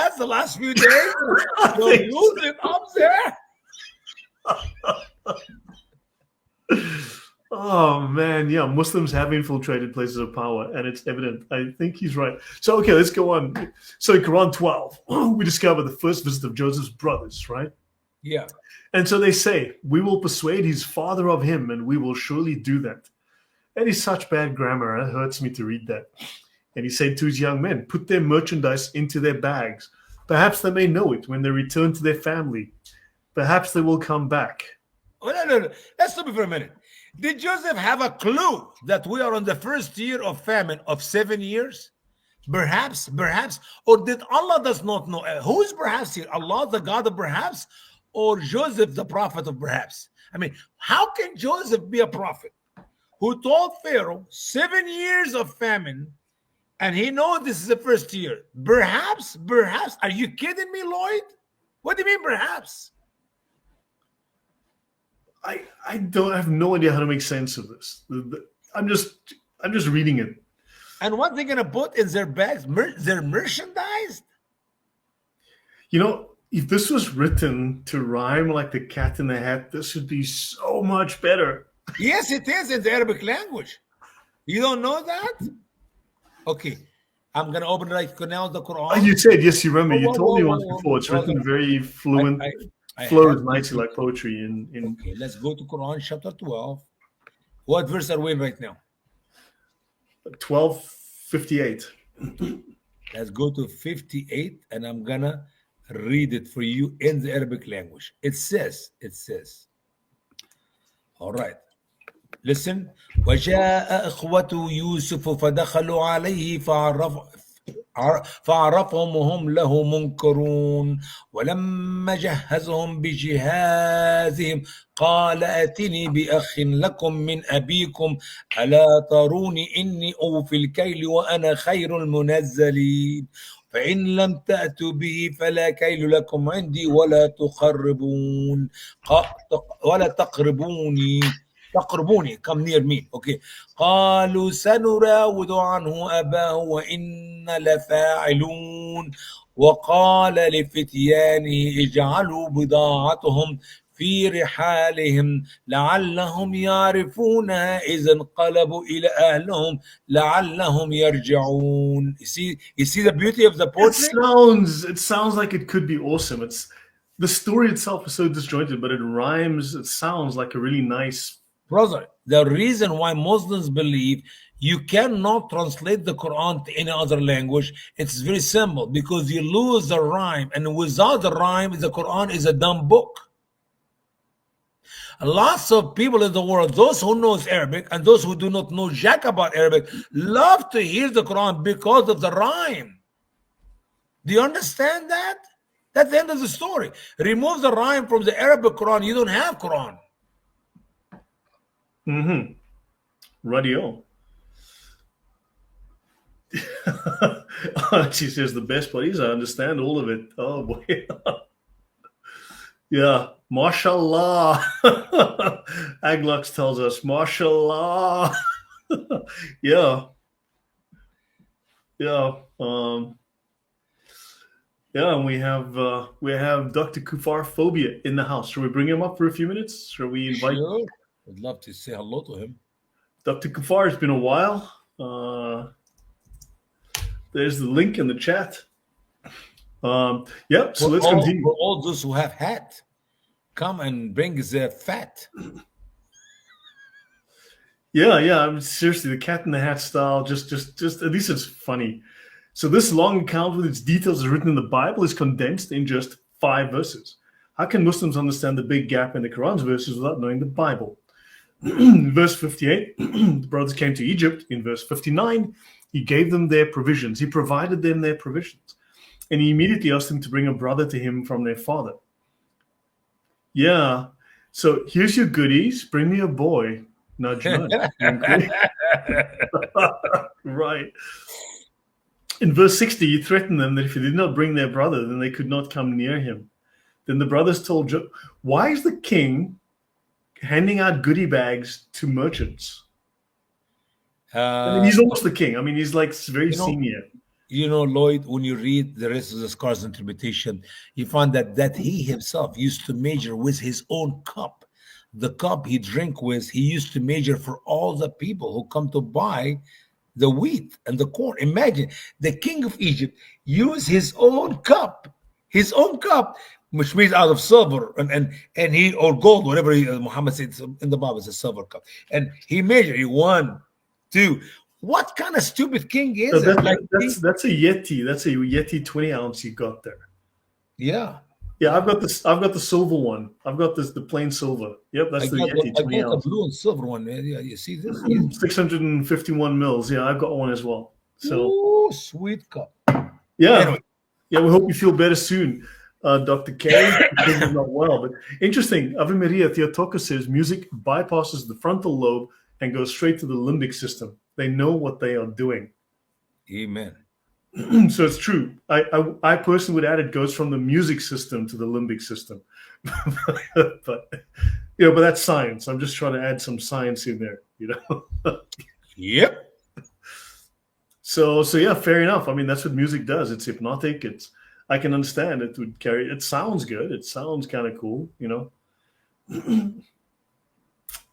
fast the last few days? You'll lose it up there. Oh man, yeah, Muslims have infiltrated places of power, and it's evident. I think he's right. So okay, let's go on. So in Quran 12, we discover the first visit of Joseph's brothers, right? Yeah. And so they say, we will persuade his father of him, and we will surely do that. That is such bad grammar. It hurts me to read that. And he said to his young men, put their merchandise into their bags. Perhaps they may know it when they return to their family. Perhaps they will come back. Oh, no. Let's stop it for a minute. Did Joseph have a clue that we are on the first year of famine of 7 years? Perhaps. Or did Allah does not know? Who is perhaps here? Allah, the God of perhaps? Or Joseph, the prophet of perhaps? I mean, how can Joseph be a prophet who told Pharaoh 7 years of famine and he knows this is the first year? Perhaps. Are you kidding me, Lloyd? What do you mean, perhaps? I don't have no idea how to make sense of this. I'm just reading it. And what they're gonna put in their bags? Their merchandise? You know, if this was written to rhyme like the Cat in the Hat, this would be so much better. Yes, it is in the Arabic language. You don't know that? Okay, I'm gonna open right now the Quran. Oh, you said, yes, you remember. You told me once before. It's written very fluent. Flows nicely like poetry. Okay, let's go to Quran chapter 12. What verse are we in right now? 12:58. Let's go to 58, and I'm gonna read it for you in the Arabic language. It says, all right. Listen. وجاء إخوة يوسف فدخلوا عليه فعرفهم وهم له منكرون ولما جهزهم بجهازهم قال أتني بأخ لكم من أبيكم ألا تروني إني أوفي الكيل وأنا خير المنزلين فإن لم تأتوا به فلا كيل لكم عندي ولا تقربوني come near me. Okay. قالوا سنراود عنه أباه وإن لفاعلون وقال لفتيانه اجعلوا بضاعتهم في رحالهم لعلهم يعرفونها إذا انقلبوا إلى أهلهم لعلهم يرجعون. You see the beauty of the poetry? It sounds like it could be awesome. The story itself is so disjointed, but it rhymes. It sounds like a really nice. Brother, the reason why Muslims believe you cannot translate the Quran to any other language, it's very simple, because you lose the rhyme, and without the rhyme, the Quran is a dumb book. Lots of people in the world, those who knows Arabic and those who do not know jack about Arabic, love to hear the Quran because of the rhyme. Do you understand that? That's the end of the story. Remove the rhyme from the Arabic Quran, you don't have Quran. Radio. She says the best please. I understand all of it. Oh boy. Yeah. Mashallah. Aglux tells us, Mashallah. Yeah. Yeah, and we have Dr. Kufar Phobia in the house. Shall we bring him up for a few minutes? Shall we invite? Sure. I'd love to say hello to him. Dr. Kufar, it's been a while. There's the link in the chat. So let's continue. For all those who have hat, come and bring the fat. Yeah. I mean, seriously, the Cat in the Hat style, just at least it's funny. So this long account with its details written in the Bible is condensed in just 5 verses. How can Muslims understand the big gap in the Quran's verses without knowing the Bible? Verse 58, the brothers came to Egypt. In verse 59, he gave them their provisions. He provided them their provisions. And he immediately asked them to bring a brother to him from their father. Yeah. So here's your goodies. Bring me a boy. Nudge, nudge. Right. In verse 60, he threatened them that if he did not bring their brother, then they could not come near him. Then the brothers told Joseph, why is the king handing out goodie bags to merchants? I mean, he's almost the king. I mean, he's like very senior. You know, Lloyd, when you read the rest of the Scar's interpretation, you find that he himself used to measure with his own cup. The cup he drank with, he used to measure for all the people who come to buy the wheat and the corn. Imagine the king of Egypt use his own cup, which means out of silver and he or gold, whatever Muhammad said in the Bible is a silver cup, and he measured one, two. What kind of stupid king So is it? Like, that's a Yeti. That's a Yeti 20 ounce you got there. yeah, Yeah, I've got this. I've got the silver one. I've got the plain silver. Yep, I that's the got Yeti I 20 got the ounce. blue and silver one. Yeah, you see this? 651 mils. Yeah, I've got one as well. So Ooh, sweet cup. yeah, Anyway, yeah. We hope you feel better soon, Dr. K. Things are not well, but interesting. Ave Maria Theotokos says music bypasses the frontal lobe and goes straight to the limbic system. They know what they are doing. amen. So it's true. I personally would add it goes from the music system to the limbic system. But but that's science. I'm just trying to add some science in there, Yep. So yeah, fair enough. I mean, that's what music does. It's hypnotic. I can understand it would carry. It sounds good. It sounds kind of cool,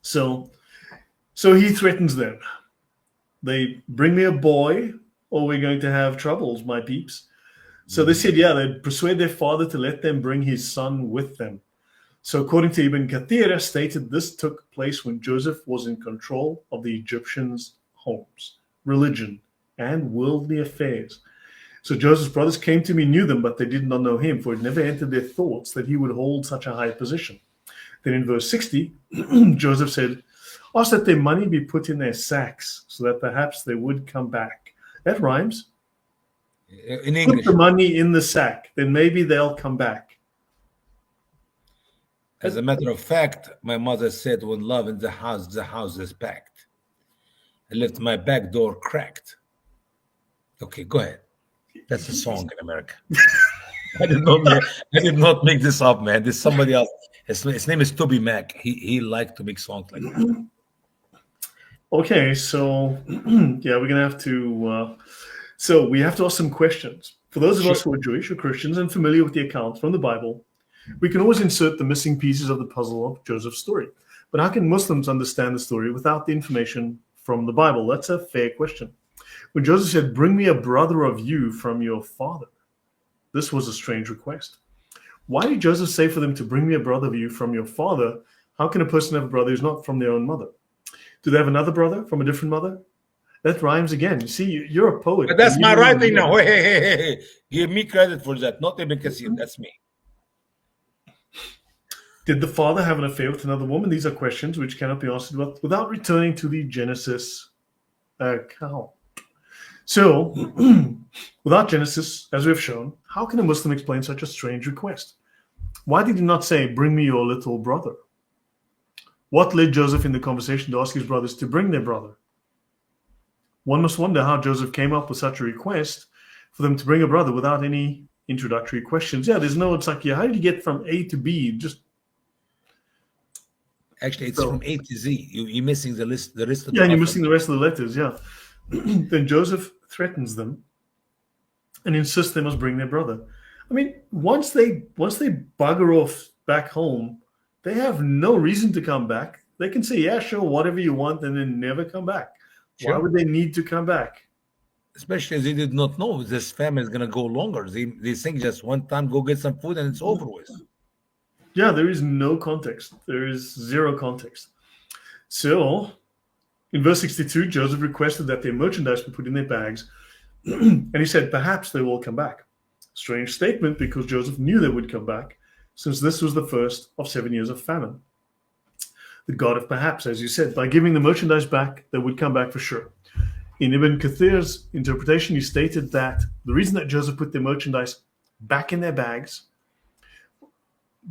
So he threatens them. They bring me a boy, or we're going to have troubles, my peeps. So they said, yeah, they'd persuade their father to let them bring his son with them. So according to Ibn Kathir, stated this took place when Joseph was in control of the Egyptians' homes, religion, and worldly affairs. So Joseph's brothers came to me, knew them, but they did not know him, for it never entered their thoughts that he would hold such a high position. Then in verse 60, Joseph said, ask that their money be put in their sacks, so that perhaps they would come back. That rhymes. In Put English. the money in the sack, then maybe they'll come back. As a matter of fact, my mother said, when love in the house is packed. I left my back door cracked. Okay, go ahead. That's a song in America. I did not make this up, man. This is somebody else. His name is Toby Mac. He liked to make songs like that. Okay, so yeah, we're gonna have to. So we have to ask some questions. For those of us who are Jewish or Christians and familiar with the accounts from the Bible, we can always insert the missing pieces of the puzzle of Joseph's story. But how can Muslims understand the story without the information from the Bible? That's a fair question. When Joseph said, bring me a brother of you from your father, this was a strange request. Why did Joseph say for them to bring me a brother of you from your father? How can a person have a brother who's not from their own mother? Do they have another brother from a different mother? That rhymes again. You see, you're a poet. But that's my writing now. Hey. Give me credit for that. Not Ibn Kathir. That's me. Did the father have an affair with another woman? These are questions which cannot be answered without returning to the Genesis account. So, without Genesis, as we have shown, how can a Muslim explain such a strange request? Why did he not say, bring me your little brother? What led Joseph in the conversation to ask his brothers to bring their brother? One must wonder how Joseph came up with such a request for them to bring a brother without any introductory questions. Yeah, there's no, it's like, yeah, how did you get from A to B? Actually, it's from A to Z. You're missing the list. The rest of yeah, and you're missing the rest of the letters. Yeah. Then Joseph threatens them and insists they must bring their brother. I mean, once they bugger off back home, they have no reason to come back. They can say, yeah, sure, whatever you want, and then never come back. Sure. Why would they need to come back? Especially as they did not know this famine is going to go longer. They think just one time, go get some food and it's over with. Yeah, there is no context. There is zero context. So, in verse 62, Joseph requested that their merchandise be put in their bags. And he said, perhaps they will come back. Strange statement, because Joseph knew they would come back, since this was the first of 7 years of famine. The God of perhaps, as you said, by giving the merchandise back, they would come back for sure. In Ibn Kathir's interpretation, he stated that the reason that Joseph put their merchandise back in their bags,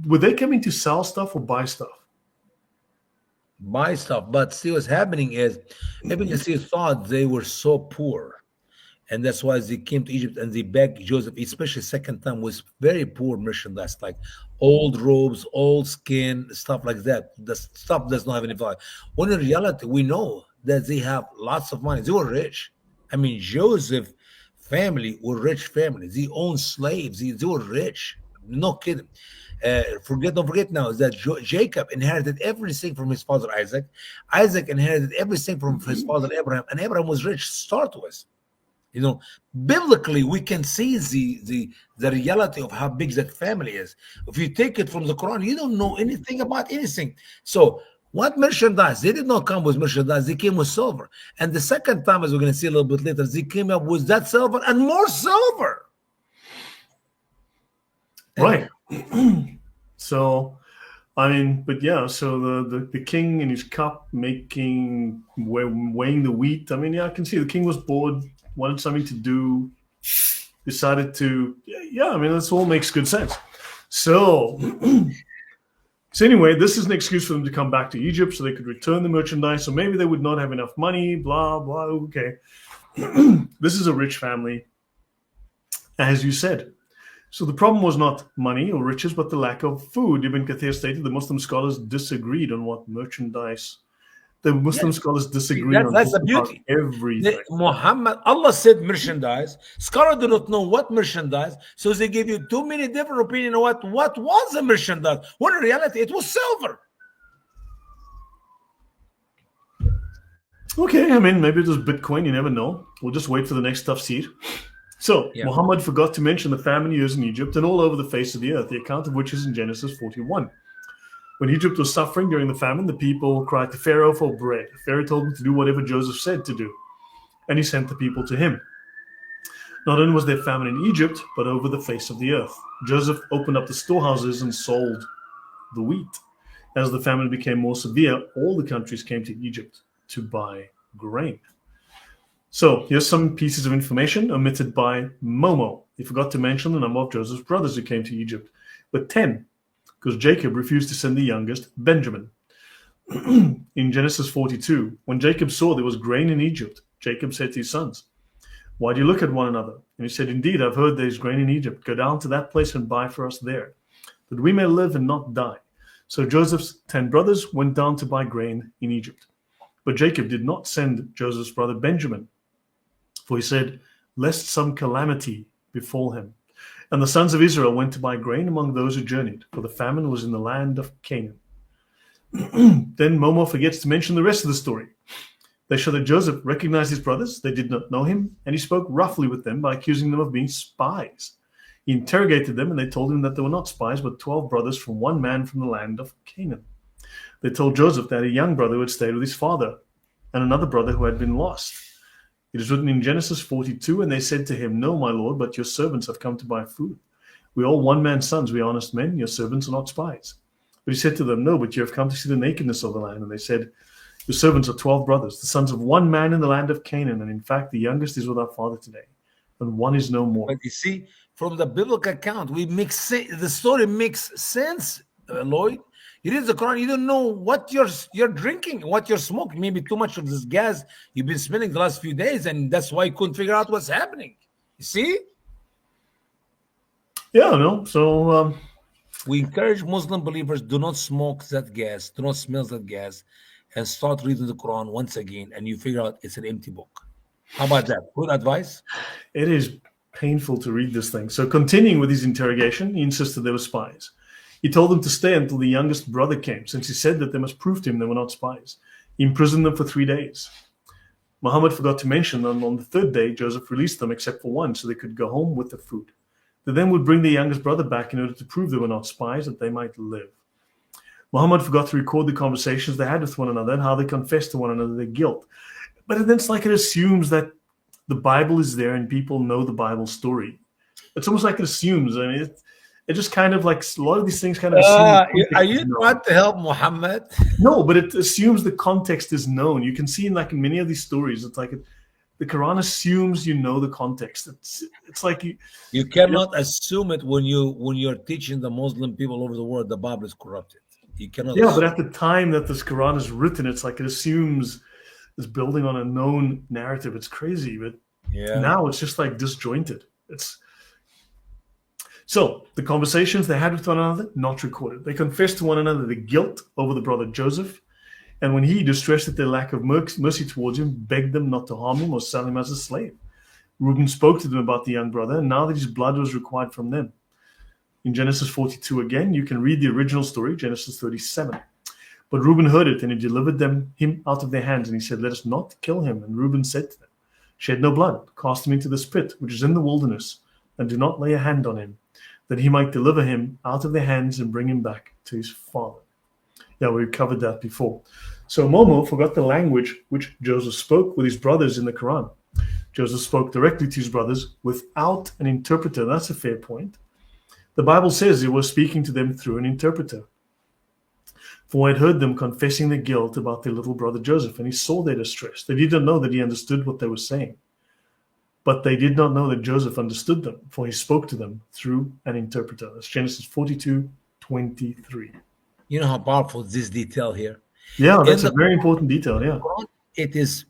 were they coming to sell stuff or buy stuff? Buy stuff. But see, what's happening is Ibn Kathir thought they were so poor. And that's why they came to Egypt and they begged Joseph, especially second time, was very poor merchandise, like old robes, old skin, stuff like that. The stuff does not have any value. When in reality, we know that they have lots of money. They were rich. I mean, Joseph family were rich families. They owned slaves. They were rich. No kidding. Don't forget now that Jacob inherited everything from his father Isaac. Isaac inherited everything from his father Abraham, and Abraham was rich to start with. You know, biblically, we can see the reality of how big that family is. If you take it from the Quran, you don't know anything about anything. So, what merchandise? They did not come with merchandise. They came with silver. And the second time, as we're going to see a little bit later, they came up with that silver and more silver. Right. So, I mean, but yeah, so the king in his cup weighing the wheat. I mean, yeah, I can see the king was bored, wanted something to do, decided to, yeah, I mean, this all makes good sense. So, so anyway, this is an excuse for them to come back to Egypt so they could return the merchandise. So maybe they would not have enough money, blah, blah, okay. This is a rich family, as you said. So the problem was not money or riches, but the lack of food. Ibn Kathir stated the Muslim scholars disagreed on what merchandise. The Muslim scholars disagreed on that's the beauty. Everything. Muhammad, Allah said merchandise. Scholars do not know what merchandise, so they give you too many different opinions on what was the merchandise. When in reality, it was silver. Okay, I mean, maybe it was Bitcoin. You never know. We'll just wait for the next tafsir. So, Muhammad forgot to mention the famine years in Egypt and all over the face of the earth, the account of which is in Genesis 41. When Egypt was suffering during the famine, the people cried to Pharaoh for bread. Pharaoh told him to do whatever Joseph said to do, and he sent the people to him. Not only was there famine in Egypt, but over the face of the earth. Joseph opened up the storehouses and sold the wheat. As the famine became more severe, all the countries came to Egypt to buy grain. So here's some pieces of information omitted by Momo. He forgot to mention the number of Joseph's brothers who came to Egypt, but 10, because Jacob refused to send the youngest, Benjamin. In Genesis 42, when Jacob saw there was grain in Egypt, Jacob said to his sons, "Why do you look at one another?" And he said, "Indeed, I've heard there is grain in Egypt. Go down to that place and buy for us there, that we may live and not die." So Joseph's 10 brothers went down to buy grain in Egypt. But Jacob did not send Joseph's brother Benjamin, for he said, lest some calamity befall him. And the sons of Israel went to buy grain among those who journeyed, for the famine was in the land of Canaan. Then Momo forgets to mention the rest of the story. They show that Joseph recognized his brothers, they did not know him, and he spoke roughly with them by accusing them of being spies. He interrogated them, and they told him that they were not spies, but 12 brothers from one man from the land of Canaan. They told Joseph that a young brother who had stayed with his father, and another brother who had been lost. It is written in Genesis 42, and they said to him, "No, my lord, but your servants have come to buy food. We are all one man's sons, we are honest men, your servants are not spies." But he said to them, "No, but you have come to see the nakedness of the land." And they said, "Your servants are 12 brothers, the sons of one man in the land of Canaan, and in fact the youngest is with our father today, and one is no more." But you see, from the biblical account, the story makes sense, Lloyd. You read the Quran, you don't know what you're drinking, what you're smoking. Maybe too much of this gas you've been smelling the last few days, and that's why you couldn't figure out what's happening. You see? Yeah, no. So we encourage Muslim believers, do not smoke that gas, do not smell that gas, and start reading the Quran once again, and you figure out it's an empty book. How about that? Good advice? It is painful to read this thing. So continuing with his interrogation, he insisted they were spies. He told them to stay until the youngest brother came, since he said that they must prove to him they were not spies. He imprisoned them for 3 days. Muhammad forgot to mention that on the third day, Joseph released them except for one, so they could go home with the food. They then would bring the youngest brother back in order to prove they were not spies, that they might live. Muhammad forgot to record the conversations they had with one another and how they confessed to one another their guilt. But then it's like it assumes that the Bible is there and people know the Bible story. It's almost like it assumes. I mean, it just kind of like a lot of these things kind of assume. Are you trying to help Muhammad? No, but it assumes the context is known. You can see in many of these stories, it's like the Quran assumes you know the context. It's like you cannot assume it when you're teaching the Muslim people over the world the Bible is corrupted. You cannot. Yeah, but at the time that this Quran is written, it's like it assumes it's building on a known narrative. It's crazy, but now it's just like disjointed. So the conversations they had with one another, not recorded. They confessed to one another the guilt over the brother Joseph, and when he, distressed at their lack of mercy towards him, begged them not to harm him or sell him as a slave. Reuben spoke to them about the young brother, and now that his blood was required from them. In Genesis 42 again, you can read the original story, Genesis 37. But Reuben heard it, and he delivered him out of their hands, and he said, "Let us not kill him." And Reuben said to them, "Shed no blood, cast him into this pit, which is in the wilderness, and do not lay a hand on him, that he might deliver him out of their hands and bring him back to his father." Yeah, we covered that before. So Momo forgot the language which Joseph spoke with his brothers in the Quran. Joseph spoke directly to his brothers without an interpreter. That's a fair point. The Bible says he was speaking to them through an interpreter. For I had heard them confessing their guilt about their little brother Joseph, and he saw their distress. They didn't know that he understood what they were saying. But they did not know that Joseph understood them, for he spoke to them through an interpreter. That's Genesis 42:23. You know how powerful is this detail here? Yeah, that's a very important detail, yeah. It's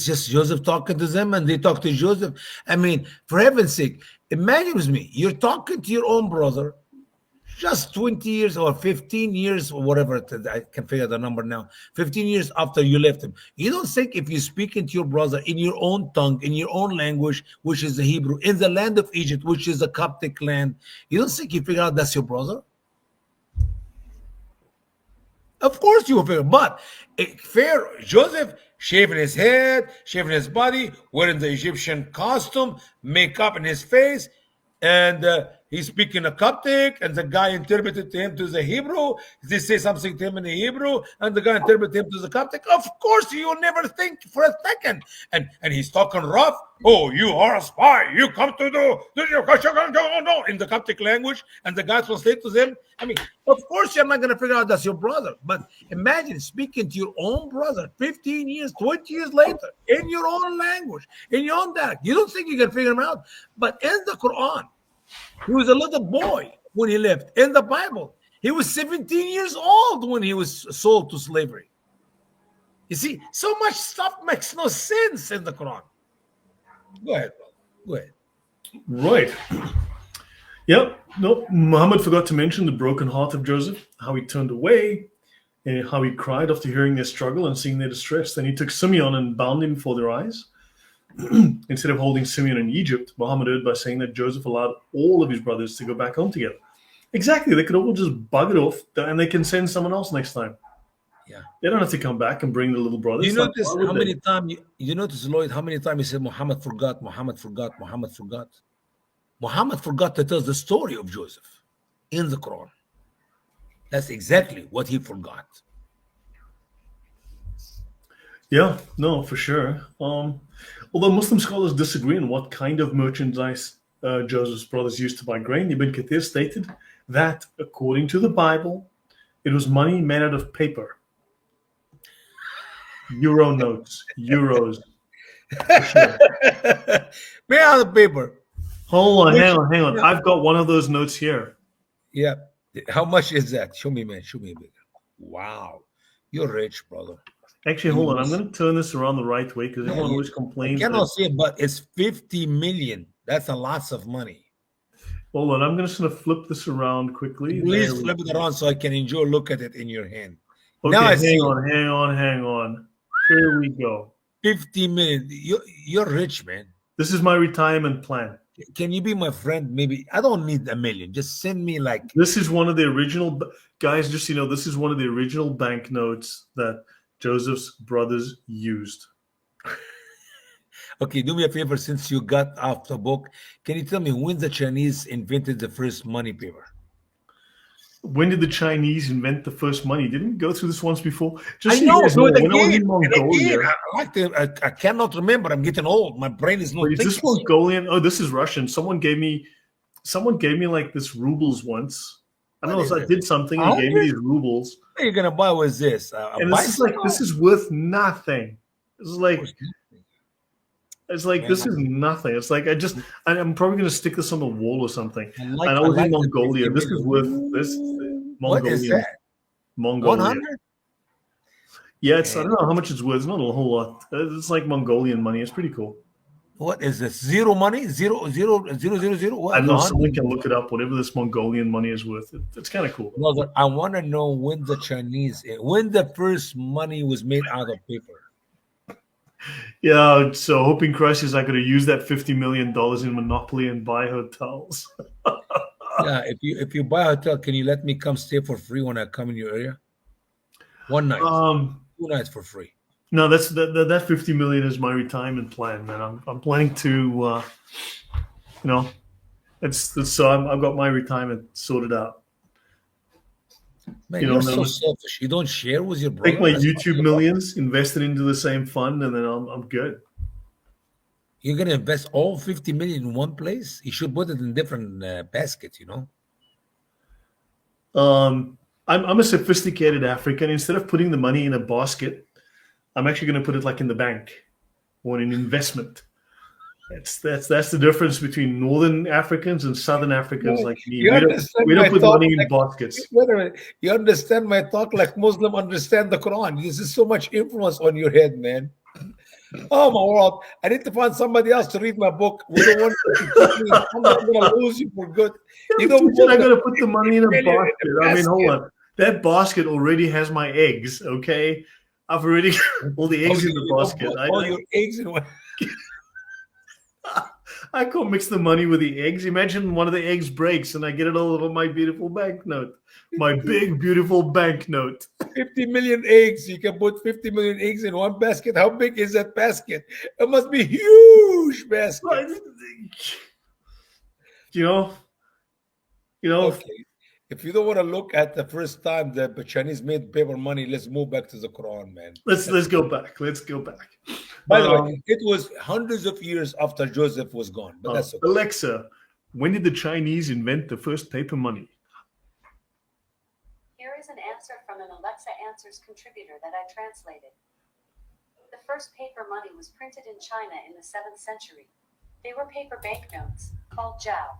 just Joseph talking to them, and they talk to Joseph. I mean, for heaven's sake, imagine with me, you're talking to your own brother just 20 years or 15 years or whatever, I can figure the number now, 15 years after you left him. You don't think if you're speaking to your brother in your own tongue, in your own language, which is the Hebrew, in the land of Egypt, which is the Coptic land, you don't think you figure out that's your brother? Of course you will figure, but Pharaoh, Joseph, shaving his head, shaving his body, wearing the Egyptian costume, makeup in his face, and he's speaking a Coptic, and the guy interpreted to him to the Hebrew. They say something to him in the Hebrew, and the guy interpreted him to the Coptic. Of course, you will never think for a second. And he's talking rough. "Oh, you are a spy. You come to do in the Coptic language," and the guy translates to them. I mean, of course, you're not going to figure out that's your brother. But imagine speaking to your own brother 15 years, 20 years later, in your own language, in your own dialect. You don't think you can figure him out. But in the Quran, he was a little boy when he left. In the Bible, he was 17 years old when he was sold to slavery. You see, so much stuff makes no sense in the Quran. Go ahead, brother. Go ahead. Right. Yep. No, Muhammad forgot to mention the broken heart of Joseph, how he turned away, and how he cried after hearing their struggle and seeing their distress. Then he took Simeon and bound him before their eyes. Instead of holding Simeon in Egypt, Muhammad erred by saying that Joseph allowed all of his brothers to go back home together. Exactly. They could all just bug it off, and they can send someone else next time. Yeah. They don't have to come back and bring the little brothers. You notice how many times you notice, Lloyd, how many times he said Muhammad forgot, Muhammad forgot, Muhammad forgot. Muhammad forgot to tell the story of Joseph in the Quran. That's exactly what he forgot. Yeah, no, for sure. Although Muslim scholars disagree on what kind of merchandise Joseph's brothers used to buy grain, Ibn Kathir stated that, according to the Bible, it was money made out of paper. Euro notes, euros. Sure. Made out of paper. Hold on, hang on. I've got one of those notes here. Yeah. How much is that? Show me, man. Show me. Wow. You're rich, brother. Actually, hold on. I'm going to turn this around the right way because everyone always complains. I cannot see it, but it's 50 million. That's a lots of money. Hold on. I'm just going to flip this around quickly. Please flip it around so I can enjoy look at it in your hand. Okay, now hang on. Here we go. 50 million. You're rich, man. This is my retirement plan. Can you be my friend? Maybe I don't need a million. Just send me like. This is one of the original guys. Just so you know, this is one of the original banknotes that Joseph's brothers used. Okay, do me a favor. Since you got off the book, can you tell me when the Chinese invented the first money paper? When did the Chinese invent the first money? Didn't we go through this once before? Just I know. When I was in Mongolia, I cannot remember. I'm getting old. My brain is not. Wait, is this Mongolian? Oh, this is Russian. Someone gave me like this rubles once. I don't know if I did something and gave me these rubles. What are you gonna buy with this? And this is worth nothing. This is like. It's like this is nothing. It's like I'm probably gonna stick this on the wall or something. I was in Mongolia. This is worth this. Mongolian. What is that? Mongolia. 100? Yeah, I don't know how much it's worth. It's not a whole lot. It's like Mongolian money. It's pretty cool. What is this? Zero money? Zero. What? I don't know. Someone can look it up. Whatever this Mongolian money is worth, it's kind of cool. No, I want to know when the first money was made out of paper. Yeah, so hoping crisis, I could have used that $50 million in Monopoly and buy hotels. Yeah, if you buy a hotel, can you let me come stay for free when I come in your area? One night, Um, 2 nights for free. no, that 50 million is my retirement plan, man. I'm planning to, you know, it's so I've got my retirement sorted out. Man, You know, you're and so I'm selfish. You don't share with your take brother. my That's not YouTube your brother. millions, invest it into the same fund, and then I'm good. You're gonna invest all 50 million in one place. You should put it in different baskets. I'm a sophisticated African. Instead of putting the money in a basket, I'm actually going to put it like in the bank or in an investment. That's the difference between Northern Africans and Southern Africans No, like me. you understand We don't my put talk money in like baskets. wait a minute. You understand my talk like Muslim understand the Quran. This is so much influence on your head, man. Oh my world! I need to find somebody else to read my book. We don't want you to keep me. I'm gonna lose you for good. You Too don't soon I put the got to put the 50 money in a million in basket. the I mean, hold basket. on. That basket already has my eggs. Okay, I've already got all the Oh, eggs in the you don't basket. put all your eggs in one. I can't mix the money with the eggs. Imagine one of the eggs breaks and I get it all over my beautiful banknote, my big beautiful banknote. 50 million eggs. You can put 50 million eggs in one basket. How big is that basket? It must be huge basket. You know, you know. Okay. If you don't want to look at the first time the Chinese made paper money, let's move back to the Quran, man. Let's go back. Let's go back. By the way, it was hundreds of years after Joseph was gone, but that's okay. Alexa, when did the Chinese invent the first paper money? Here is an answer from an Alexa Answers contributor that I translated. The first paper money was printed in China in the 7th century. They were paper banknotes, called jiao.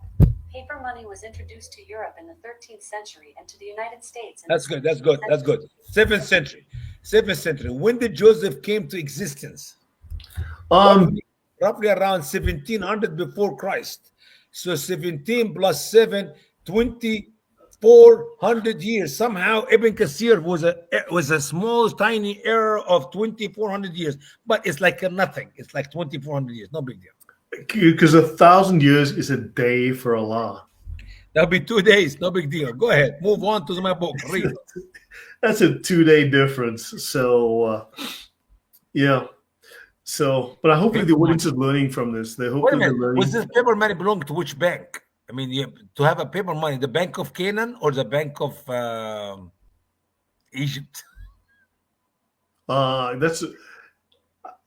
Paper money was introduced to Europe in the 13th century and to the United States. That's good. That's good. That's good. 7th century. 7th century. When did Joseph came to existence? Roughly around 1700 before Christ. So 17 plus 7, 2400 years. Somehow Ibn Kathir was a small, tiny error of 2400 years. But it's like nothing. It's like 2400 years. No big deal. Because 1,000 years is a day for Allah. That'll be 2 days. No big deal. Go ahead. Move on to my book. Read. That's a 2-day difference. So, yeah. So, but hopefully the audience is learning from this. They Wait a hopefully they're minute. learning. Was this paper money belong to which bank? I mean, to have a paper money, the Bank of Canaan or the Bank of Egypt? That's.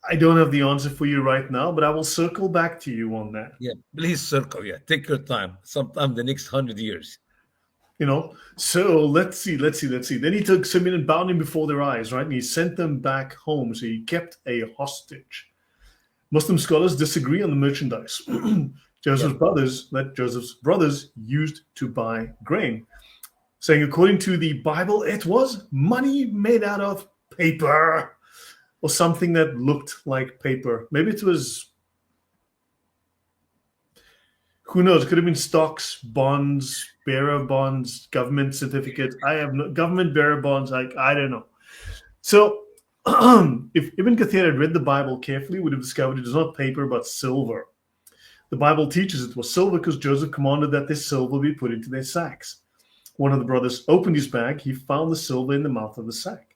I don't have the answer for you right now, but I will circle back to you on that. Yeah, please circle. Yeah, take your time. Sometime the next 100 years. So let's see. Then he took Simeon and bound him before their eyes, right? And he sent them back home. So he kept a hostage. Muslim scholars disagree on the merchandise. Joseph's brothers used to buy grain, saying according to the Bible, it was money made out of paper or something that looked like paper. Maybe it was, who knows? It could have been stocks, bonds, bearer bonds, government certificates. I have no government bearer bonds. I don't know. So if Ibn Kathir had read the Bible carefully, he would have discovered it is not paper but silver. The Bible teaches it was silver because Joseph commanded that this silver be put into their sacks. One of the brothers opened his bag. He found the silver in the mouth of the sack.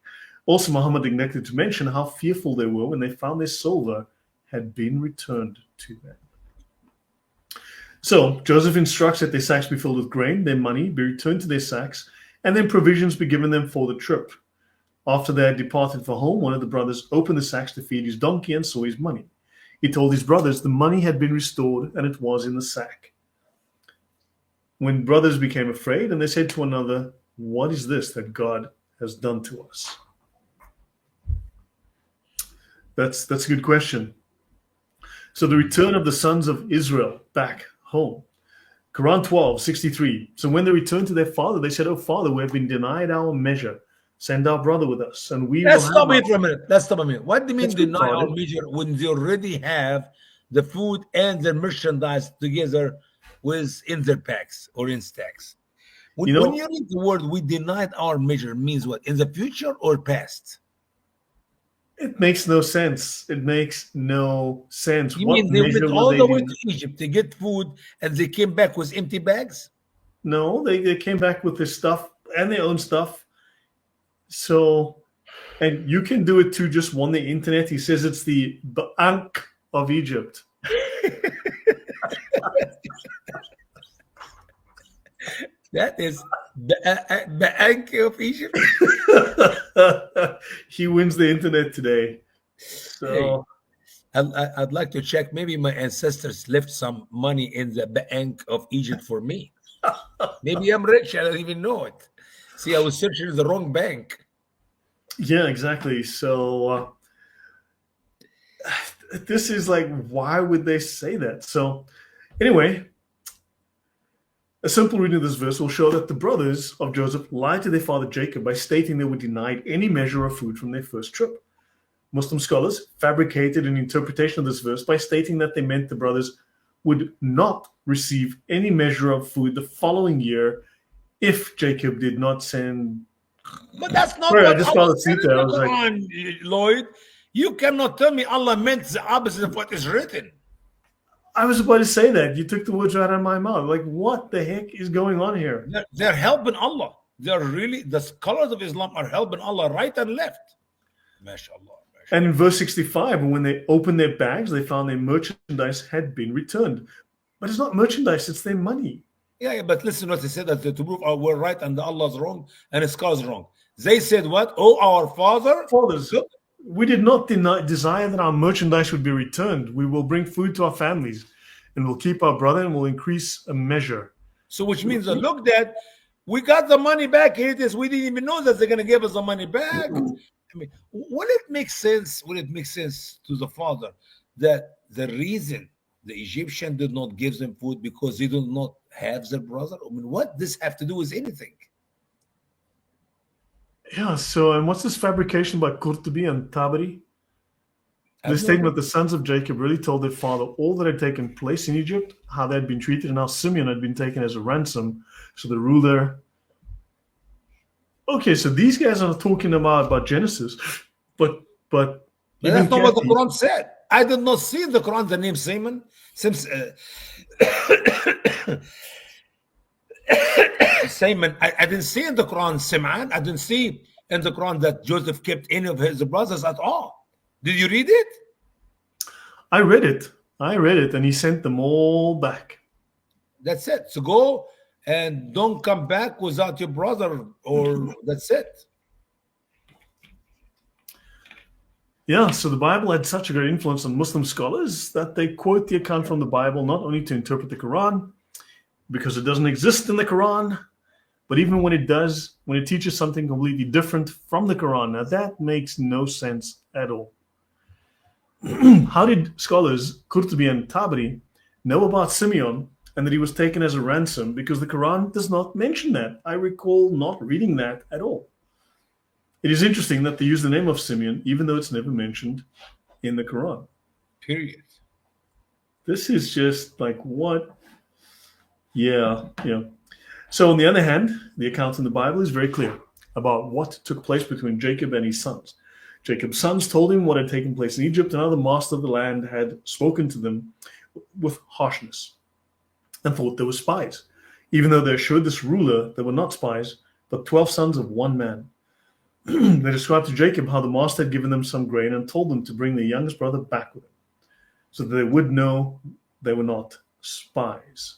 Also, Muhammad neglected to mention how fearful they were when they found their silver had been returned to them. So Joseph instructs that their sacks be filled with grain, their money be returned to their sacks, and then provisions be given them for the trip. After they had departed for home, one of the brothers opened the sacks to feed his donkey and saw his money. He told his brothers the money had been restored and it was in the sack. When brothers became afraid, and they said to one another, "What is this that God has done to us?" That's a good question. So the return of the sons of Israel back home. Quran 12:63. So when they returned to their father, they said, "Oh father, we have been denied our measure. Send our brother with us, and we Let's will stop have it for a minute. Let's stop a minute. What do you mean That's good, deny our Father. measure when they already have the food and the merchandise together in their packs or in stacks? When you read the word "we denied our measure" means what? In the future or past? It makes no sense. It makes no sense. You What mean they went measure were all they the way using? to Egypt to get food and they came back with empty bags? No, they came back with their stuff and their own stuff. So, and you can do it too, just on the internet. He says it's the Ankh of Egypt. That is the anchor of Egypt. He wins the internet today. So, I'd like to check. Maybe my ancestors left some money in the bank of Egypt for me. Maybe I'm rich. I don't even know it. See, I was searching the wrong bank. yeah, exactly. So, this is like, why would they say that? So, anyway, a simple reading of this verse will show that the brothers of Joseph lied to their father Jacob by stating they were denied any measure of food from their first trip. Muslim scholars fabricated an interpretation of this verse by stating that they meant the brothers would not receive any measure of food the following year if Jacob did not send. But that's not Sorry, I what just Allah found a said seat in there. I the was like, Quran, Lloyd. You cannot tell me Allah meant the opposite of what is written. I was about to say that. You took the words right out of my mouth. Like, what the heck is going on here? They're helping Allah. They're really, the scholars of Islam are helping Allah right and left. MashaAllah. And in verse 65, when they opened their bags, they found their merchandise had been returned. But it's not merchandise, it's their money. Yeah, but listen what they said, that to prove we're right and Allah's wrong and his scholars wrong. They said what? Oh, our father. Fathers, Look, we did not desire that our merchandise would be returned. We will bring food to our families and we'll keep our brother and we'll increase a measure. so which means that look, Dad, we got the money back. Here it is. We didn't even know that they're going to give us the money back. I mean, will it make sense? Will it make sense to the father that the reason the Egyptian did not give them food because they do not have their brother? I mean, what this have to do with anything? Yeah, so and what's this fabrication by Qurtubi and Tabari? The statement the sons of Jacob really told their father all that had taken place in Egypt, how they had been treated, and how Simeon had been taken as a ransom. So the ruler. Okay, so these guys are talking about Genesis, but That's not what the Kathy- Quran said. I did not see in the Quran the name Simon. Simon. I didn't see in the Quran Simon. I didn't see in the Quran that Joseph kept any of his brothers at all. Did you read it? I read it, and he sent them all back. That's it. So go and don't come back without your brother, or that's it. Yeah, so the Bible had such a great influence on Muslim scholars that they quote the account from the Bible not only to interpret the Quran, because it doesn't exist in the Quran, but even when it does, when it teaches something completely different from the Quran. Now that makes no sense at all. How did scholars Qurtubi and Tabari know about Simeon and that he was taken as a ransom? Because the Quran does not mention that. I recall not reading that at all. It is interesting that they use the name of Simeon, even though it's never mentioned in the Quran. Period. This is just like, what? Yeah. So on the other hand, the account in the Bible is very clear about what took place between Jacob and his sons. Jacob's sons told him what had taken place in Egypt and how the master of the land had spoken to them with harshness and thought they were spies, even though they assured this ruler they were not spies, but 12 sons of one man. They described to Jacob how the master had given them some grain and told them to bring their youngest brother back with them, so that they would know they were not spies.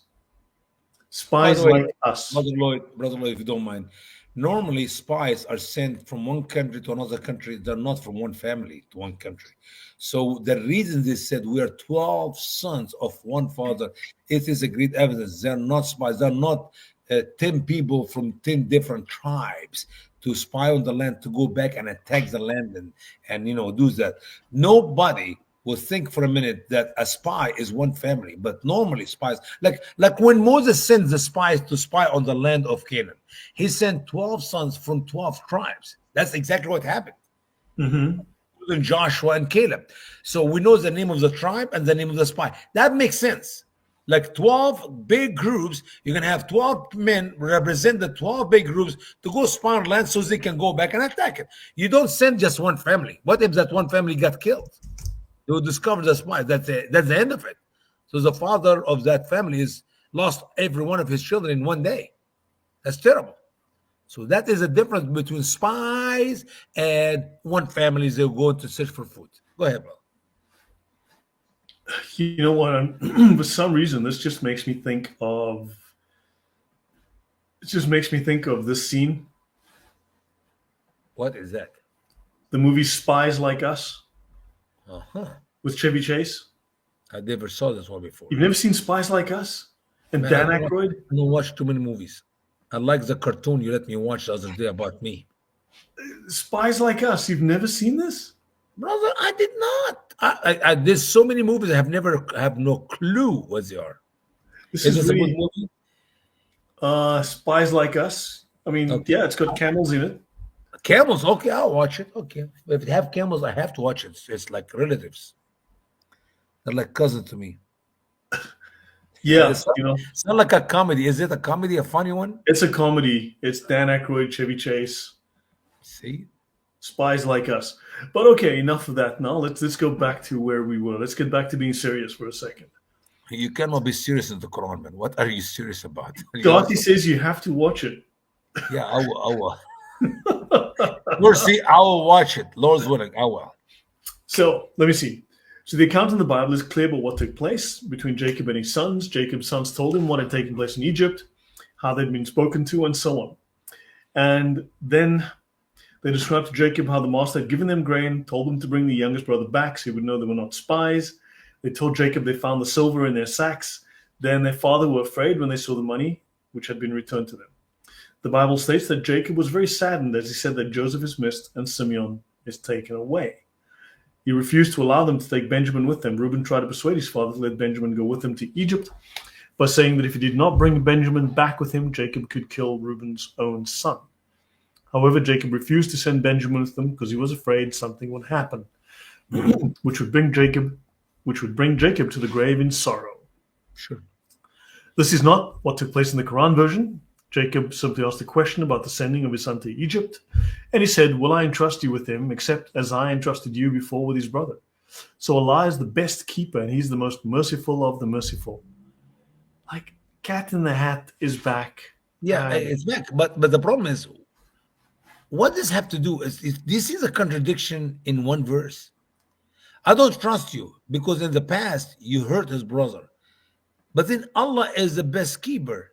Spies By the way, like us. Brother Lloyd, if you don't mind. Normally, spies are sent from one country to another country. They're not from one family to one country. So the reason they said we are 12 sons of one father, it is a great evidence. They're not spies. They're not 10 people from 10 different tribes to spy on the land, to go back and attack the land and do that. Nobody will think for a minute that a spy is one family, but normally spies, like when Moses sends the spies to spy on the land of Canaan, he sent 12 sons from 12 tribes. That's exactly what happened. In Joshua and Caleb. So we know the name of the tribe and the name of the spy. That makes sense. like 12 big groups. You're going to have 12 men represent the 12 big groups to go spy on land so they can go back and attack it. You don't send just one family. What if that one family got killed? They will discover the spies. That's the end of it. So the father of that family is lost every one of his children in one day. That's terrible. So that is a difference between spies and one family they'll go to search for food. Go ahead, bro. You know what? For some reason, this just makes me think of. It just makes me think of this scene, What is that? the movie Spies Like Us Uh-huh. with Chevy Chase. I never saw this one before. You've never seen Spies Like Us? And Man, Dan I don't- Aykroyd? I don't watch too many movies. I like the cartoon you let me watch the other day about me. Spies Like Us. You've never seen this? Brother, I did not. There's so many movies I have no clue what they are. This Is is this a good really movie? Spies Like Us. I mean, Okay. yeah, it's got camels in it. Camels, okay, I'll watch it. Okay. If it have camels, I have to watch it. It's like relatives. They're like cousins to me. Yeah, It's you know, It's not like a comedy. Is it a comedy, a funny one? it's a comedy. It's Dan Aykroyd, Chevy Chase, See? Spies Like Us. But okay, enough of that now. Let's go back to where we were. Let's get back to being serious for a second. You cannot be serious in the Quran, man. What are you serious about? Gati says you have to watch it. Yeah, I will. Mercy, I will watch it. Lord's willing, I will. So let me see. So the account in the Bible is clear about what took place between Jacob and his sons. Jacob's sons told him what had taken place in Egypt, how they'd been spoken to, and so on. And then they described to Jacob how the master had given them grain, told them to bring the youngest brother back so he would know they were not spies. They told Jacob they found the silver in their sacks. Then their father were afraid when they saw the money which had been returned to them. The Bible states that Jacob was very saddened as he said that Joseph is missed and Simeon is taken away. He refused to allow them to take Benjamin with them. Reuben tried to persuade his father to let Benjamin go with him to Egypt by saying that if he did not bring Benjamin back with him, Jacob could kill Reuben's own son. However, Jacob refused to send Benjamin with them because he was afraid something would happen, which would bring Jacob to the grave in sorrow. Sure. This is not what took place in the Quran version. Jacob simply asked a question about the sending of his son to Egypt, and he said, "Will I entrust you with him, except as I entrusted you before with his brother?" So Allah is the best keeper, and he's the most merciful of the merciful. Like, Cat in the Hat is back. Yeah, it's back. But the problem is, what does have to do is this is a contradiction in one verse. I don't trust you because in the past you hurt his brother. But then Allah is the best keeper.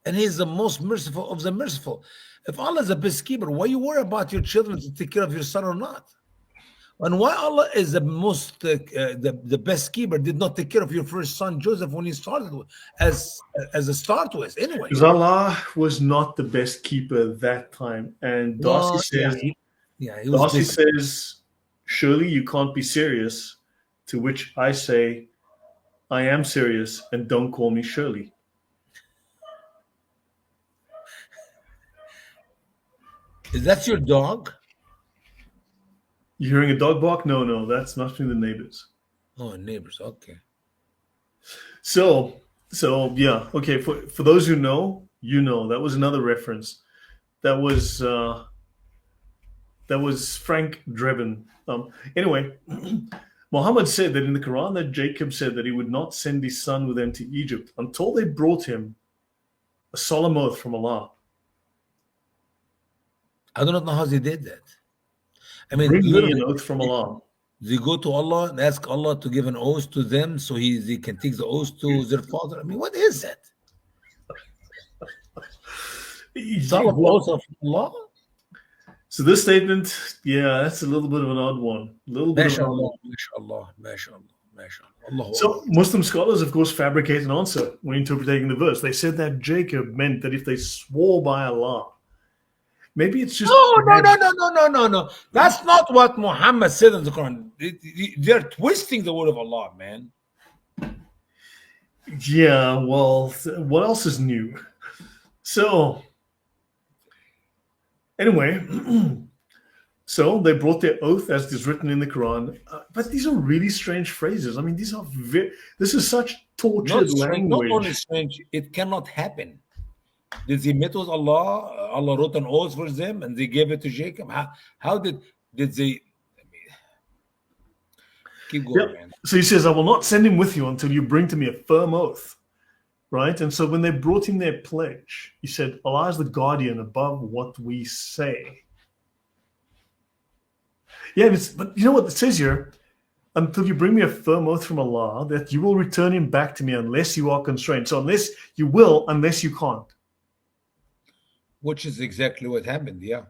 And he is the most merciful of the merciful. If Allah is the best keeper, why you worry about your children to take care of your son or not? And why Allah is the most the best keeper did not take care of your first son Joseph when he started as a start with anyway? Because Allah was not the best keeper that time. And Darcy says, he was Darcy different. says, surely you can't be serious. To which I say, I am serious, and don't call me Shirley. Is that your dog? You hearing a dog bark? No, that's not from the neighbors. Oh, neighbors. Okay. So yeah, okay. For those who know, you know that was another reference. That was Frank Drebin. Anyway, Muhammad said that in the Quran that Jacob said that he would not send his son with them to Egypt until they brought him a solemn oath from Allah. I don't know how they did that. I mean, Bring me literally, an oath from Allah. they go to Allah and ask Allah to give an oath to them so they can take the oath to their father. I mean, what is that? It's all an oath of Allah? So this statement, yeah, that's a little bit of an odd one. A little bit of an odd one. MashaAllah, MashaAllah. Allahu So Akbar. Muslim scholars, of course, fabricate an answer when interpreting the verse. They said that Jacob meant that if they swore by Allah, maybe it's just No. That's not what Muhammad said in the Quran. They're twisting the word of Allah, man. Yeah, well, what else is new? So, anyway, So they brought their oath as is written in the Quran. But these are really strange phrases. I mean, this is such tortured Not strange, not only language. strange, it cannot happen. Did they meet with Allah? Allah wrote an oath for them and they gave it to Jacob. How did they keep going, Yep. man? So he says, I will not send him with you until you bring to me a firm oath. Right? And so when they brought him their pledge, he said, Allah is the guardian above what we say. Yeah, but you know what it says here? Until you bring me a firm oath from Allah that you will return him back to me unless you are constrained. So unless you will, unless you can't. Which is exactly what happened, yeah.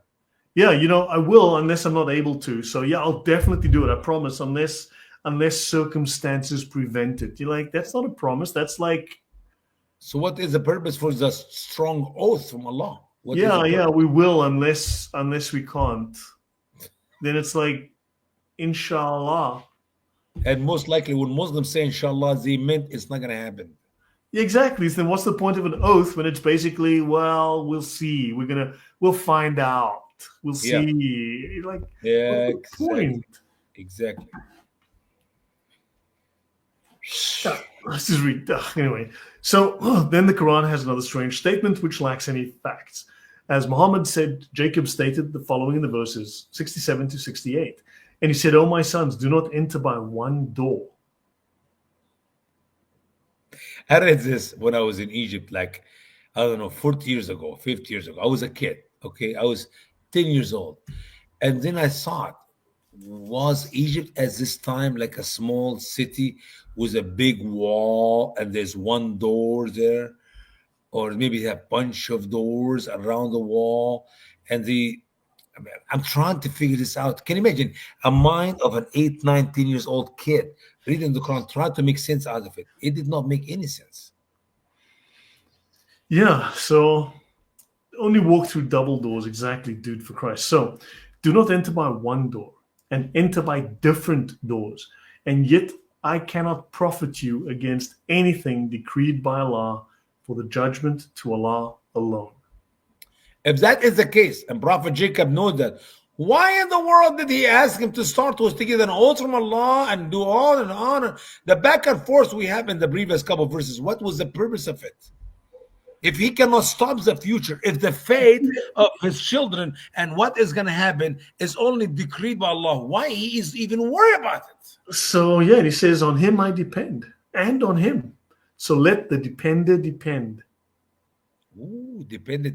Yeah, I will unless I'm not able to. So yeah, I'll definitely do it. I promise, unless circumstances prevent it. You're like, that's not a promise. That's like, So what is the purpose for the strong oath from Allah? What is the purpose? yeah, we will unless we can't. Then it's like, inshallah. And most likely when Muslims say inshallah, they meant it's not going to happen. Yeah, exactly. So then what's the point of an oath when it's basically, well, we'll see. We'll find out. We'll Yeah. see. Like, Yeah, what's the point? Exactly. Let's just read. Anyway, so then the Quran has another strange statement which lacks any facts. As Muhammad said, Jacob stated the following in the verses 67 to 68. And he said, "O my sons, do not enter by one door." I read this when I was in Egypt, like, I don't know, 40 years ago, 50 years ago. I was a kid, okay? I was 10 years old. And then I thought, was Egypt at this time like a small city with a big wall and there's one door there? Or maybe a bunch of doors around the wall? And I'm trying to figure this out. Can you imagine a mind of an 8, 19 years old kid reading the Quran, trying to make sense out of it? It did not make any sense. Yeah, so only walk through double doors, exactly, dude, for Christ. So do not enter by one door and enter by different doors. And yet I cannot profit you against anything decreed by Allah, for the judgment to Allah alone. If that is the case, and Prophet Jacob knows that, why in the world did he ask him to start with to get an oath from Allah and do on and on? The back and forth we have in the previous couple of verses, what was the purpose of it? If he cannot stop the future, if the fate of his children and what is going to happen is only decreed by Allah, why he is even worried about it? So yeah, and he says, on him I depend, and on him. So let the depender depend. Ooh, depend.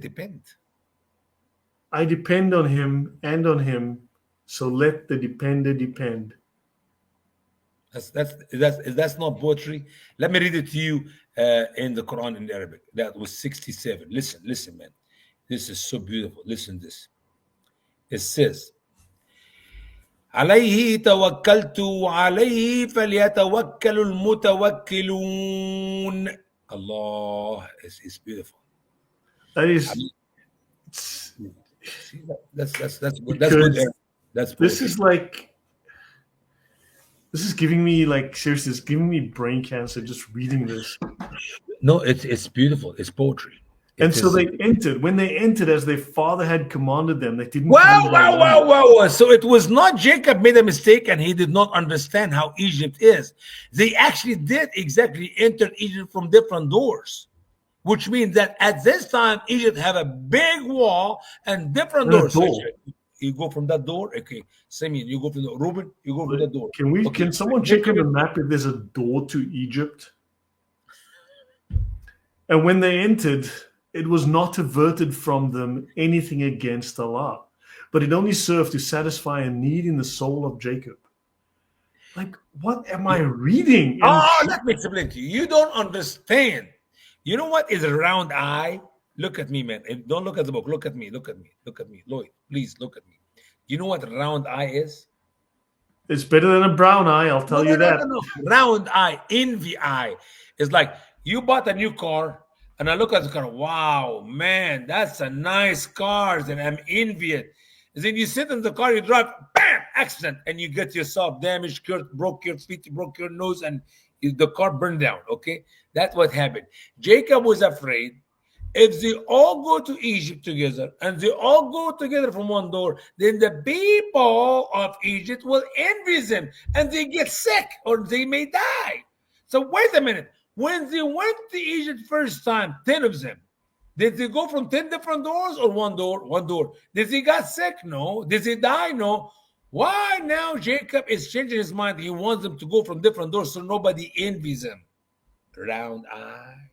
I depend on him and on him. So let the depender depend. That's not poetry. Let me read it to you in the Quran in Arabic. That was 67. Listen, man. This is so beautiful. Listen to this. It says, عليه توكلت وعليه فليتوكل المتوكلون. Allah is beautiful. That is. See, that's good. That's good. That's this poetry. is like. This is giving me, like, seriously, it's giving me brain cancer just reading this. No, it's beautiful. It's poetry. And so they entered. When they entered, as their father had commanded them, they didn't. Wow. So it was not Jacob made a mistake and he did not understand how Egypt is. They actually did exactly enter Egypt from different doors, which means that at this time, Egypt had a big wall and different doors. So you go from that door. Okay, Simeon, you go from the Reuben, you go from that door. Can someone check on the map if there's a door to Egypt? And when they entered, it was not averted from them anything against Allah, but it only served to satisfy a need in the soul of Jacob. Like, what am I reading? Let me explain to you. You don't understand. You know what is a round eye? Look at me, man. Don't look at the book. Look at me. Lloyd, please look at me. You know what a round eye is? It's better than a brown eye, I'll tell you that. No. Round eye, envy eye. It's like you bought a new car, and I look at the car. Wow, man, that's a nice car, and I'm envious. And then you sit in the car, you drive, bam, accident, and you get yourself damaged, broke your feet, broke your nose, and the car burned down. Okay, that's what happened. Jacob was afraid If they all go to Egypt together and they all go together from one door, then the people of Egypt will envy them and they get sick or they may die. So wait a minute. When they went to Egypt first time, 10 of them, did they go from 10 different doors or one door? One door. Did they got sick? No. Did they die? No. Why now Jacob is changing his mind? He wants them to go from different doors so nobody envies him. Round eye.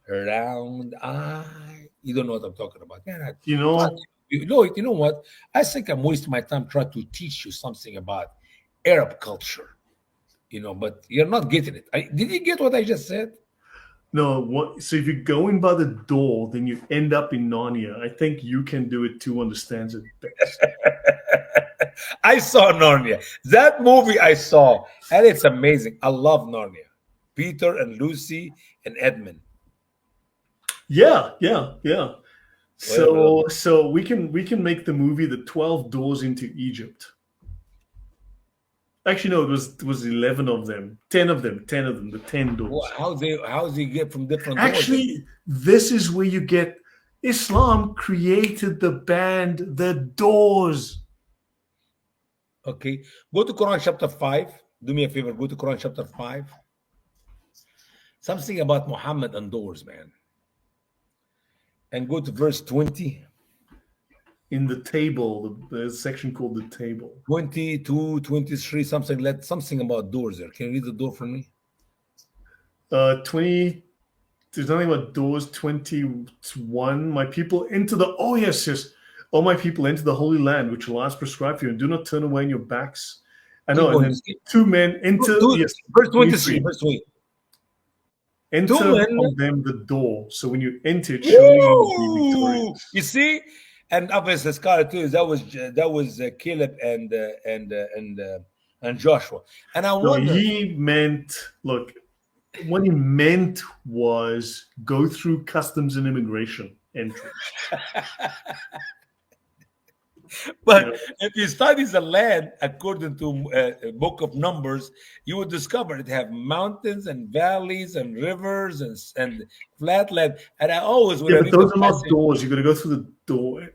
Round eye. You don't know what I'm talking about. Man, You know, you know what? I think I'm wasting my time trying to teach you something about Arab culture. But you're not getting it. Did you get what I just said? no. What? So if you go in by the door, then you end up in Narnia. I think you can do it too. Understands it best. I saw Narnia. That movie I saw, and it's amazing. I love Narnia. Peter and Lucy and Edmund. Yeah, yeah, yeah. Well, So we can make the movie The 12 Doors into Egypt. Actually, no, it was 11 of them, 10 of them, the 10 doors. How they get from different doors? Actually, this is where you get Islam created the band The Doors. Okay, go to Quran chapter 5. Do me a favor. Go to Quran chapter 5. Something about Muhammad and doors, man. And go to verse 20. In the table, the section called the table. 22, 23, something about doors there. Can you read the door for me? 20. There's nothing about doors. 21. My people enter the. Oh yes, yes. All my people enter the holy land, which Allah has prescribed for you, and do not turn away in your backs. I know. Keep And then going. two men enter. Yes, Verse 23. Verse 20. enter Two men. from them the door. So when you enter, it, surely you will be victorious. You see, and obviously Scarlet too. That was Caleb and Joshua. And I No, wonder. he meant. Look, what he meant was go through customs and immigration entry. But Yeah. if you study the land according to Book of Numbers, you would discover it have mountains and valleys and rivers and flat land. And I always when Yeah, I but read those the are not passage, doors. You got to go through the door.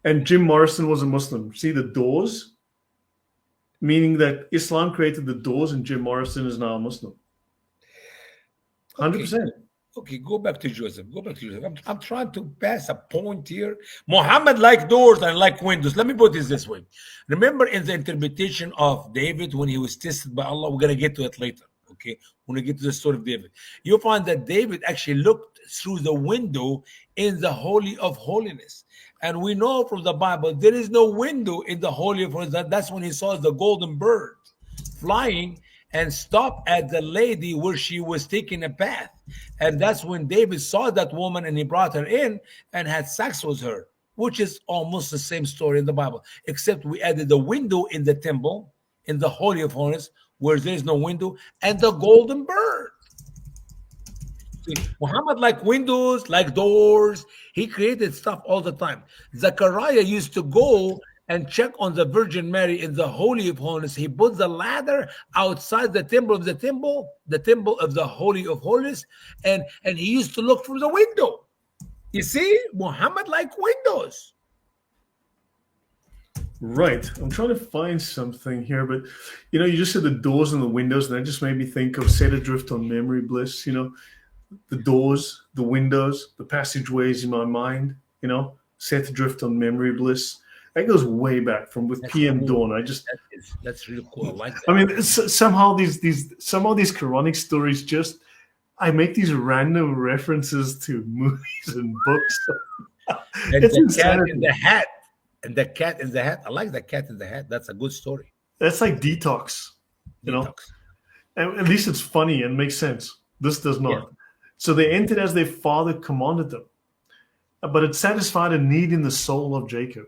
And Jim Morrison was a Muslim. See the doors, meaning that Islam created the doors, and Jim Morrison is now a Muslim. 100%. Okay, go back to Joseph. Go back to Joseph. I'm trying to pass a point here. Muhammad liked doors and like windows. Let me put this way. Remember in the interpretation of David when he was tested by Allah, we're going to get to it later. Okay, when we get to the story of David, you'll find that David actually looked through the window in the Holy of Holiness. And we know from the Bible, there is no window in the Holy of Holies. That's when he saw the golden bird flying and stopped at the lady where she was taking a bath. And that's when David saw that woman and he brought her in and had sex with her, which is almost the same story in the Bible, except we added the window in the temple, in the Holy of Holies, where there is no window, and the golden bird. Muhammad like windows, like doors. He created stuff all the time. Zechariah used to go and check on the Virgin Mary in the Holy of Holies. He put the ladder outside the temple of the Holy of Holies, and he used to look through the window. You see, Muhammad like windows. Right. I'm trying to find something here, but you just said the doors and the windows, and that just made me think of Set Adrift on Memory Bliss. The doors, the windows, the passageways in my mind, Set Adrift on Memory Bliss. That goes way back from with That's PM cool. Dawn. That's really cool. I like that. I mean, somehow these Quranic stories I make these random references to movies and books. And It's the cat insanity. in the hat. And the cat in the hat. I like the cat in the hat. That's a good story. That's like Detox, Detox. And at least it's funny and makes sense. This does not. Yeah. So they entered as their father commanded them, but it satisfied a need in the soul of Jacob.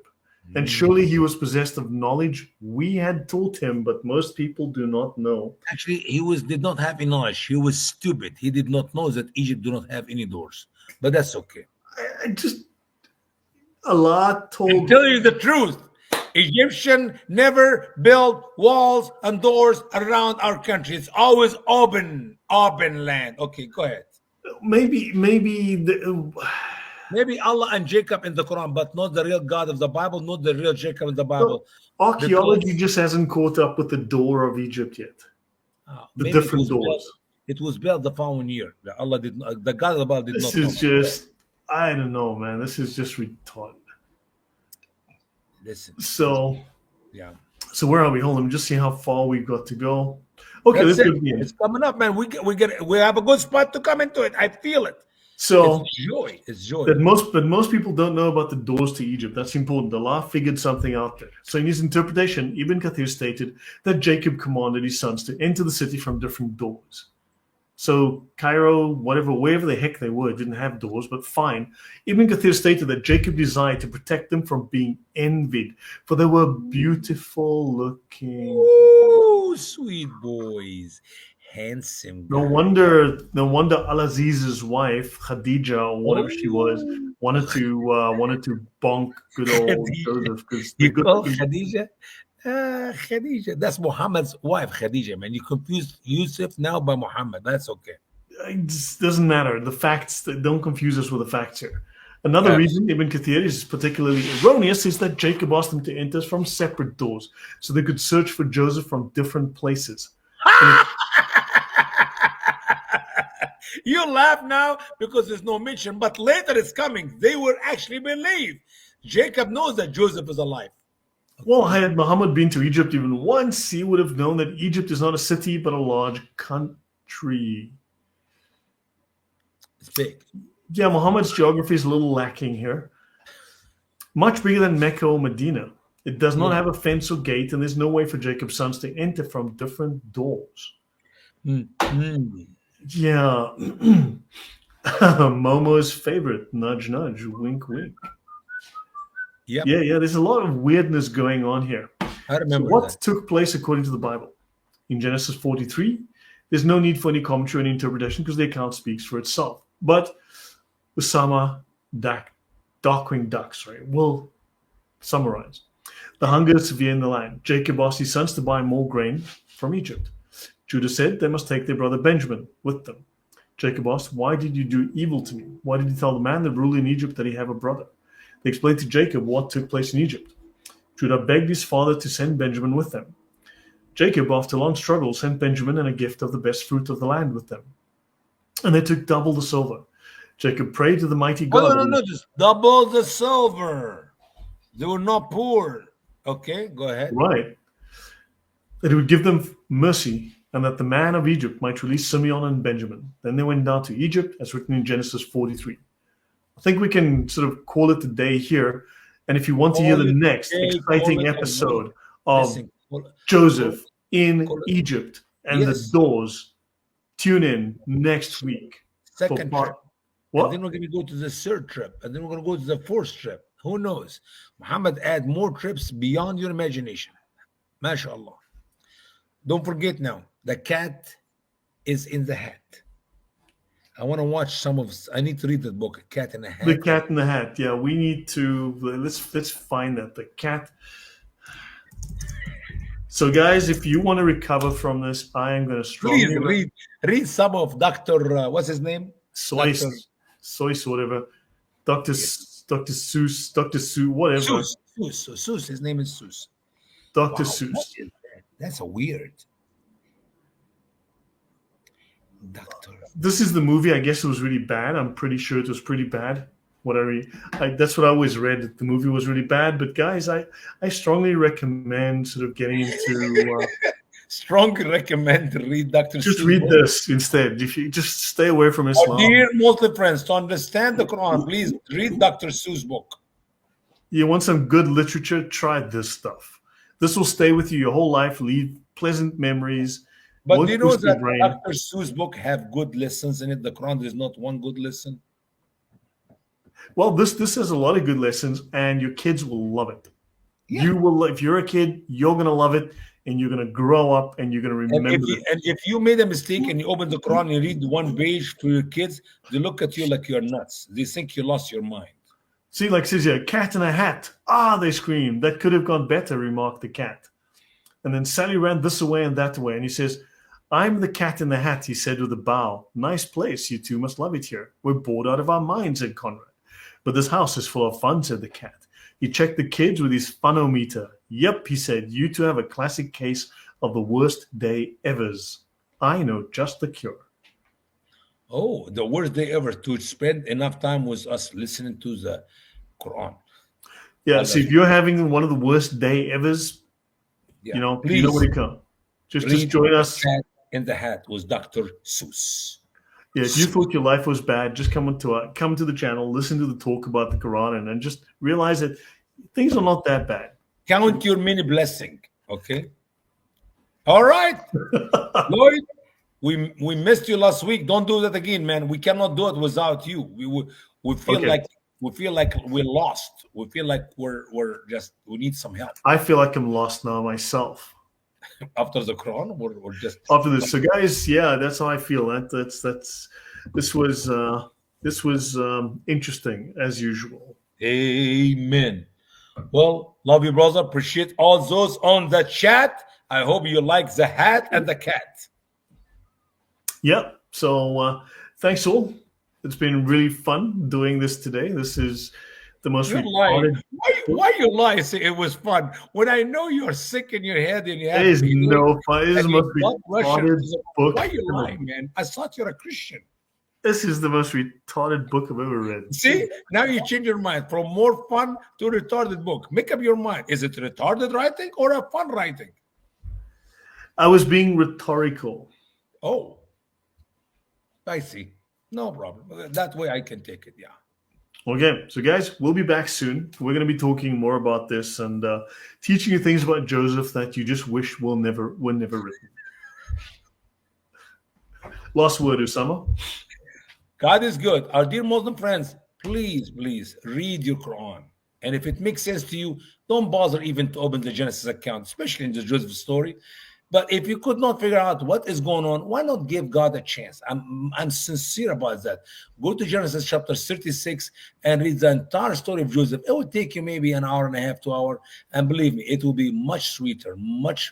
And surely he was possessed of knowledge we had taught him, but most people do not know. Actually, did not have any knowledge. He was stupid. He did not know that Egypt do not have any doors. But that's okay. Allah I told. tell you the truth. Egyptian never built walls and doors around our country. It's always open land. Okay, go ahead. maybe Maybe Allah and Jacob in the Quran, but not the real God of the Bible, not the real Jacob in the Bible. archaeology just hasn't caught up with the door of Egypt yet. The Maybe different doors. It was built the following year. Allah did not, the God of the Bible did This not. is just, I don't know, man. This is just retarded. Listen. So, Yeah. so where are we? Hold on, just see how far we've got to go. Okay, That's let's it. do the end. It's coming up, man. We have a good spot to come into it. I feel it. So It's joy. It's joy. that most people don't know about the doors to Egypt. That's important. Allah figured something out there. So in his interpretation, Ibn Kathir stated that Jacob commanded his sons to enter the city from different doors. So Cairo, wherever the heck they were, didn't have doors, but fine. Ibn Kathir stated that Jacob desired to protect them from being envied, for they were beautiful looking. Ooh, sweet boys. Handsome. No guys. wonder Al-Aziz's wife, Khadija, or whatever she was, wanted to bonk good old Joseph. Because You call Khadija? Khadija. That's Muhammad's wife, Khadija, man. You confused Yusuf now by Muhammad. That's okay. It just doesn't matter. The facts, don't confuse us with the facts here. Another Yes. reason Ibn Kathir is particularly erroneous is that Jacob asked them to enter from separate doors so they could search for Joseph from different places. You laugh now because there's no mention, but later it's coming. They will actually believe. Jacob knows that Joseph is alive. Well, had Muhammad been to Egypt even once, he would have known that Egypt is not a city but a large country. It's big. Yeah, Muhammad's geography is a little lacking here. Much bigger than Mecca or Medina. It does not have a fence or gate, and there's no way for Jacob's sons to enter from different doors. Mm. Yeah. Momo's favorite. Nudge, nudge. Wink, wink. Yep. Yeah. There's a lot of weirdness going on here. I So remember what that. took place according to the Bible? In Genesis 43, there's no need for any commentary or any interpretation because the account speaks for itself. But Usama Darkwing Ducks, right? We'll summarize. The hunger is severe in the land. Jacob asked his sons to buy more grain from Egypt. Judah said they must take their brother Benjamin with them. Jacob asked, "Why did you do evil to me? Why did you tell the man that ruled in Egypt that he have a brother?" They explained to Jacob what took place in Egypt. Judah begged his father to send Benjamin with them. Jacob, after long struggle, sent Benjamin and a gift of the best fruit of the land with them. And they took double the silver. Jacob prayed to the mighty Oh, God. no, just double the silver. They were not poor. Okay, go ahead. Right. That he would give them mercy and that the man of Egypt might release Simeon and Benjamin. Then they went down to Egypt, as written in Genesis 43. I think we can sort of call it a day here. And if you want to hear the next exciting episode of Listen, Joseph in call it- Egypt and Yes. the doors, tune in next week. for second part- trip. What? And then we're going to go to the third trip. And then we're going to go to the fourth trip. Who knows? Muhammad add more trips beyond your imagination. MashaAllah. Don't forget now, the cat is in the hat. I want to watch I need to read the book, Cat in the Hat. The Cat in the Hat. Yeah, we need to let's find that. The cat. So, guys, if you want to recover from this, I am going to strongly Please read some of Dr. What's his name? Soyce, whatever. Dr. Seuss, Dr. Seuss, whatever. Seuss. His name is Seuss. Dr. Wow, Seuss. what is that? That's a weird. Doctor. This is the movie. I guess it was really bad. I'm pretty sure it was pretty bad. That's what I always read. That the movie was really bad. But guys, I strongly recommend sort of getting into. Strongly recommend to read Dr. Just Seuss read book. this instead. If you just stay away from Oh, Islam. dear Muslim friends, to understand the Quran, please read Dr. Seuss book. You want some good literature? Try this stuff. This will stay with you your whole life. Leave pleasant memories. But won't do you know boost your that brain. Dr. Seuss book have good lessons in it? The Quran is not one good lesson. Well, this has a lot of good lessons, and your kids will love it. Yeah. You will. If you're a kid, you're gonna love it, and you're gonna grow up, and you're gonna remember. And if you made a mistake and you open the Quran and read one page to your kids, they look at you like you're nuts. They think you lost your mind. See, like says here, cat in a hat. Ah, they scream. That could have gone better, remarked the cat. And then Sally ran this away and that way, and he says, I'm the cat in the hat, he said with a bow. Nice place, you two must love it here. We're bored out of our minds, said Conrad. But this house is full of fun, said the cat. He checked the kids with his funometer. Yep, he said, you two have a classic case of the worst day evers. I know just the cure. Oh, the worst day ever, to spend enough time with us listening to the Quran. Yeah, so if you're having one of the worst day evers, Yeah. you know Please where to come. Just read join us. Cat in the Hat with Dr. Seuss. Yeah, if you thought your life was bad, just come to the channel, listen to the talk about the Quran, and just realize that things are not that bad. Count your mini blessing, okay? All right, Lloyd, we missed you last week. Don't do that again, man. We cannot do it without you. We feel Okay. like we're lost. We feel like we need some help I feel like I'm lost now myself after the Quran. We're just after this. So, guys, yeah, that's how I feel. This was interesting as usual. Amen. Well, love you, brother. Appreciate all those on the chat. I hope you like the hat and the cat. Yep. So, thanks all. It's been really fun doing this today. This is the most You're lying. retarded. Why you lie? Say it was fun when I know you're sick in your head and you have It is to be no fun. It is the and most your blood pressure retarded is- book. Why you lying, man? I thought you're a Christian. This is the most retarded book I've ever read. See, now you change your mind from more fun to retarded book. Make up your mind. Is it retarded writing or a fun writing? I was being rhetorical. Oh, I see. No problem. That way I can take it. Yeah. Okay, so guys, we'll be back soon. We're going to be talking more about this and teaching you things about Joseph that you just wish were never written. Last word, Usama. God is good. Our dear Muslim friends, please read your Quran. And if it makes sense to you, don't bother even to open the Genesis account, especially in the Joseph story. But if you could not figure out what is going on, why not give God a chance? I'm sincere about that. Go to Genesis chapter 36 and read the entire story of Joseph. It will take you maybe an hour and a half, 2 hours. And believe me, it will be much sweeter, much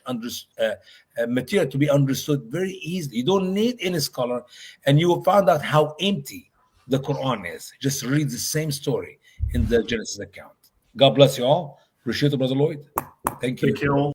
material to be understood very easily. You don't need any scholar. And you will find out how empty the Quran is. Just read the same story in the Genesis account. God bless you all. Appreciate it, Brother Lloyd. Thank you. Thank you all.